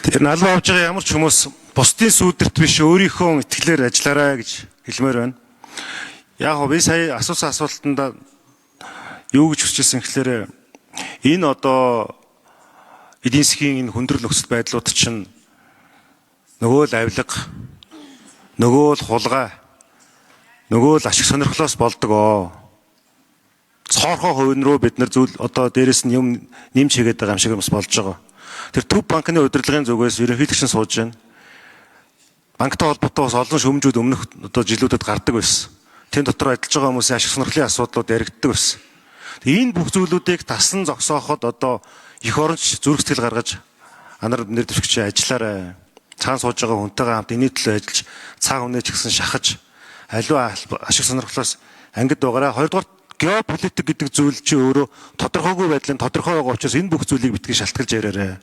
Тэр налуу авж байгаа ямар ч хүмүүс бусдын сүйдэрт биш өөрийнхөө итгэлээр ажиллаарай гэж хэлмээр байна. Яг би сая асуусан асуултанд юу гэж хүсчихсэн гэхээр энэ одоо эдийн засгийн энэ хүндрэл нөхцөл байдлууд чинь нөгөө л авилга, нөгөө л хулгай, нөгөө л ашиг сонирхлоос болдог. Цоорхоо хувийн руу бид нар зүйл одоо дээрэс нь юм нэмж хийгээд байгаа юм шиг бас болж байгаа. Тэр төв банкны удирдлагын зүгээс ерөнхийлөгч нь сууж байна. Банктай холбоотой бас олон шөмжүүд өмнөх одоо жилүүдэд гардаг байсан. Тэн дотор ажиллаж байгаа хүмүүсийн ашиг сонирхлын асуудлууд яригддаг байсан. Энэ бүх зүйлүүдийг тасан зогсооход одоо их оронч зүрх сэтгэл гаргаж анар нэр дэвшигч ажиллаарай. Цаан сууж байгаа хүнтэйгээ хамт энэ төлөө ажиллаж цаа хүнээ ч гэсэн шахаж аливаа ашиг сонирхлоос ангид байгаарай. Хоёрдугаар геополитик гэдэг зүйл чи өөрөө тодорхойгүй байдлын тодорхой байгаа учраас энэ бүх зүйлийг битгий шалтгаалж яриарай.